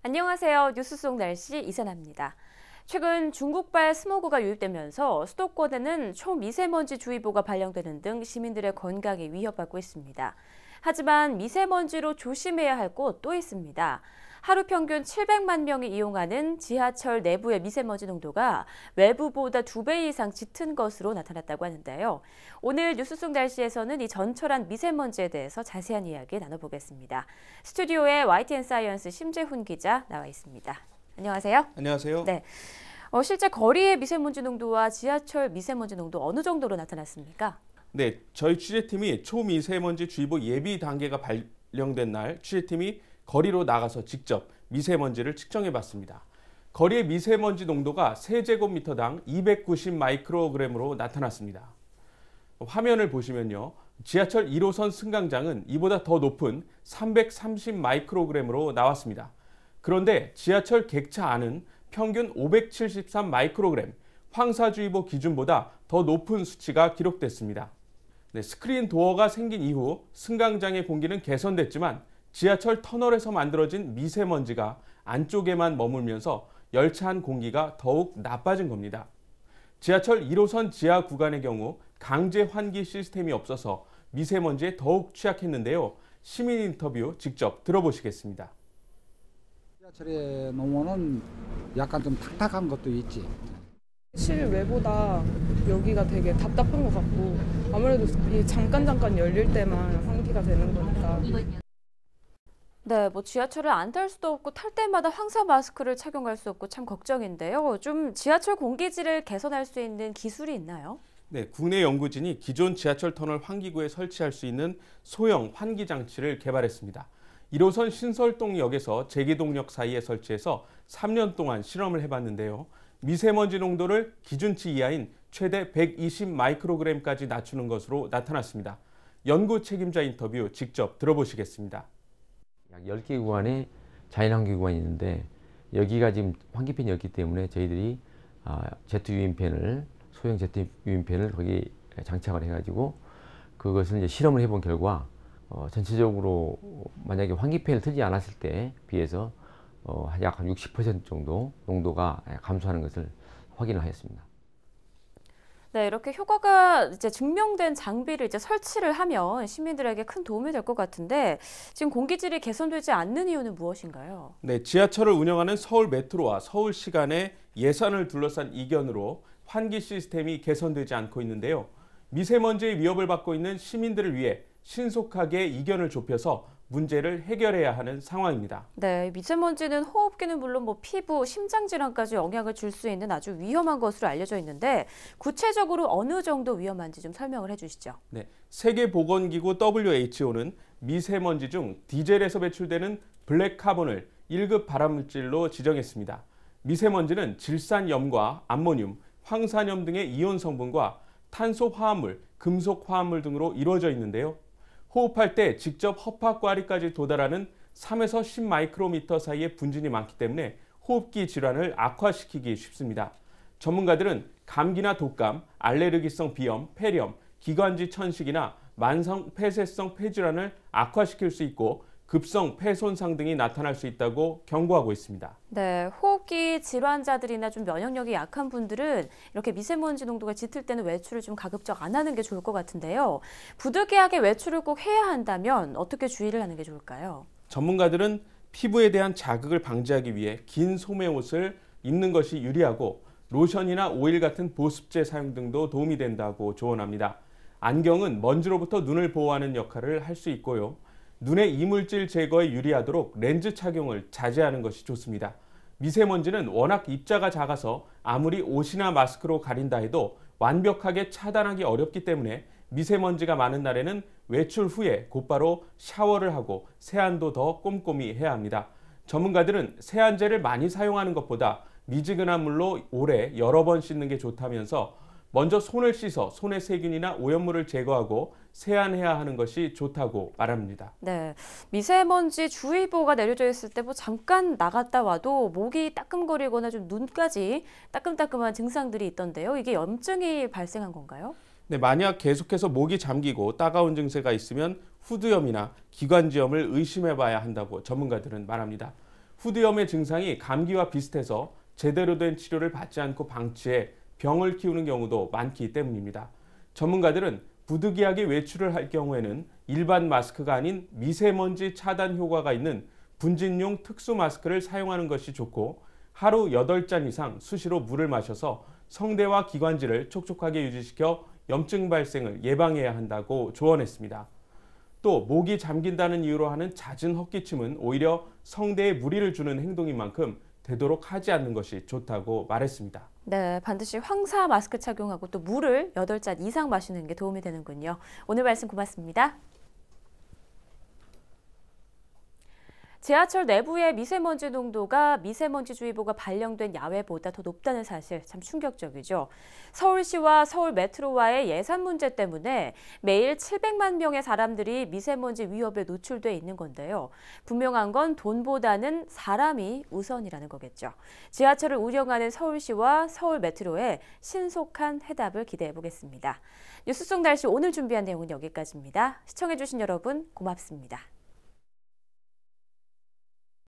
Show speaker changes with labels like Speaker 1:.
Speaker 1: 안녕하세요. 뉴스 속 날씨 이선아입니다. 최근 중국발 스모그가 유입되면서 수도권에는 초미세먼지 주의보가 발령되는 등 시민들의 건강이 위협받고 있습니다. 하지만 미세먼지로 조심해야 할 곳 또 있습니다. 하루 평균 700만 명이 이용하는 지하철 내부의 미세먼지 농도가 외부보다 2배 이상 짙은 것으로 나타났다고 하는데요. 오늘 뉴스 속 날씨에서는 이 전철한 미세먼지에 대해서 자세한 이야기 나눠보겠습니다. 스튜디오에 YTN 사이언스 심재훈 기자 나와 있습니다. 안녕하세요.
Speaker 2: 안녕하세요.
Speaker 1: 네. 실제 거리의 미세먼지 농도와 지하철 미세먼지 농도 어느 정도로 나타났습니까?
Speaker 2: 네, 저희 취재팀이 초미세먼지 주의보 예비 단계가 발령된 날 취재팀이 거리로 나가서 직접 미세먼지를 측정해 봤습니다. 거리의 미세먼지 농도가 세제곱미터당 290 마이크로그램으로 나타났습니다. 화면을 보시면요. 지하철 1호선 승강장은 이보다 더 높은 330 마이크로그램으로 나왔습니다. 그런데 지하철 객차 안은 평균 573 마이크로그램, 황사주의보 기준보다 더 높은 수치가 기록됐습니다. 네, 스크린 도어가 생긴 이후 승강장의 공기는 개선됐지만 지하철 터널에서 만들어진 미세먼지가 안쪽에만 머물면서 열차 안 공기가 더욱 나빠진 겁니다. 지하철 1호선 지하 구간의 경우 강제 환기 시스템이 없어서 미세먼지에 더욱 취약했는데요. 시민 인터뷰 직접 들어보시겠습니다.
Speaker 3: 지하철의 농어는 약간 좀 탁탁한 것도 있지.
Speaker 4: 실외보다 여기가 되게 답답한 것 같고 아무래도 이 잠깐 열릴 때만 환기가 되는 거니까.
Speaker 1: 네, 지하철을 안 탈 수도 없고 탈 때마다 황사 마스크를 착용할 수 없고 참 걱정인데요. 좀 지하철 공기질을 개선할 수 있는 기술이 있나요?
Speaker 2: 네, 국내 연구진이 기존 지하철 터널 환기구에 설치할 수 있는 소형 환기 장치를 개발했습니다. 1호선 신설동역에서 제기동역 사이에 설치해서 3년 동안 실험을 해봤는데요. 미세먼지 농도를 기준치 이하인 최대 120 마이크로그램까지 낮추는 것으로 나타났습니다. 연구 책임자 인터뷰 직접 들어보시겠습니다.
Speaker 5: 약 10개 구간에 자연환기 구간이 있는데 여기가 지금 환기팬이 없기 때문에 저희들이 제트 유인팬을 소형 제트 유인팬을 거기 장착을 해가지고 그것을 이제 실험을 해본 결과 전체적으로 만약에 환기팬을 틀지 않았을 때에 비해서 약 한 60% 정도 농도가 감소하는 것을 확인을 하였습니다.
Speaker 1: 네, 이렇게 효과가 이제 증명된 장비를 이제 설치를 하면 시민들에게 큰 도움이 될 것 같은데 지금 공기질이 개선되지 않는 이유는 무엇인가요?
Speaker 2: 네, 지하철을 운영하는 서울 메트로와 서울시 간의 예산을 둘러싼 이견으로 환기 시스템이 개선되지 않고 있는데요. 미세먼지의 위협을 받고 있는 시민들을 위해 신속하게 이견을 좁혀서 문제를 해결해야 하는 상황입니다.
Speaker 1: 네, 미세먼지는 호흡기는 물론 피부, 심장 질환까지 영향을 줄 수 있는 아주 위험한 것으로 알려져 있는데 구체적으로 어느 정도 위험한지 좀 설명을 해주시죠.
Speaker 2: 네, 세계보건기구 WHO는 미세먼지 중 디젤에서 배출되는 블랙카본을 1급 발암물질로 지정했습니다. 미세먼지는 질산염과 암모늄, 황산염 등의 이온 성분과 탄소 화합물, 금속 화합물 등으로 이루어져 있는데요. 호흡할 때 직접 허파과리까지 도달하는 3에서 10 마이크로미터 사이의 분진이 많기 때문에 호흡기 질환을 악화시키기 쉽습니다. 전문가들은 감기나 독감, 알레르기성 비염, 폐렴, 기관지 천식이나 만성 폐쇄성 폐질환을 악화시킬 수 있고 급성 폐 손상 등이 나타날 수 있다고 경고하고 있습니다.
Speaker 1: 네, 호흡기 질환자들이나 좀 면역력이 약한 분들은 이렇게 미세먼지 농도가 짙을 때는 외출을 좀 가급적 안 하는 게 좋을 것 같은데요. 부득이하게 외출을 꼭 해야 한다면 어떻게 주의를 하는 게 좋을까요?
Speaker 2: 전문가들은 피부에 대한 자극을 방지하기 위해 긴 소매 옷을 입는 것이 유리하고 로션이나 오일 같은 보습제 사용 등도 도움이 된다고 조언합니다. 안경은 먼지로부터 눈을 보호하는 역할을 할 수 있고요. 눈의 이물질 제거에 유리하도록 렌즈 착용을 자제하는 것이 좋습니다. 미세먼지는 워낙 입자가 작아서 아무리 옷이나 마스크로 가린다 해도 완벽하게 차단하기 어렵기 때문에 미세먼지가 많은 날에는 외출 후에 곧바로 샤워를 하고 세안도 더 꼼꼼히 해야 합니다. 전문가들은 세안제를 많이 사용하는 것보다 미지근한 물로 오래 여러 번 씻는 게 좋다면서 먼저 손을 씻어 손의 세균이나 오염물을 제거하고 세안해야 하는 것이 좋다고 말합니다.
Speaker 1: 네, 미세먼지 주의보가 내려져 있을 때 잠깐 나갔다 와도 목이 따끔거리거나 좀 눈까지 따끔따끔한 증상들이 있던데요. 이게 염증이 발생한 건가요?
Speaker 2: 네, 만약 계속해서 목이 잠기고 따가운 증세가 있으면 후두염이나 기관지염을 의심해 봐야 한다고 전문가들은 말합니다. 후두염의 증상이 감기와 비슷해서 제대로 된 치료를 받지 않고 방치해 병을 키우는 경우도 많기 때문입니다. 전문가들은 부득이하게 외출을 할 경우에는 일반 마스크가 아닌 미세먼지 차단 효과가 있는 분진용 특수 마스크를 사용하는 것이 좋고 하루 8잔 이상 수시로 물을 마셔서 성대와 기관지를 촉촉하게 유지시켜 염증 발생을 예방해야 한다고 조언했습니다. 또 목이 잠긴다는 이유로 하는 잦은 헛기침은 오히려 성대에 무리를 주는 행동인 만큼 되도록 하지 않는 것이 좋다고 말했습니다.
Speaker 1: 네, 반드시 황사 마스크 착용하고 또 물을 8잔 이상 마시는 게 도움이 되는군요. 오늘 말씀 고맙습니다. 지하철 내부의 미세먼지 농도가 미세먼지주의보가 발령된 야외보다 더 높다는 사실 참 충격적이죠. 서울시와 서울 메트로와의 예산 문제 때문에 매일 700만 명의 사람들이 미세먼지 위협에 노출돼 있는 건데요. 분명한 건 돈보다는 사람이 우선이라는 거겠죠. 지하철을 운영하는 서울시와 서울 메트로의 신속한 해답을 기대해 보겠습니다. 뉴스 속 날씨 오늘 준비한 내용은 여기까지입니다. 시청해주신 여러분 고맙습니다.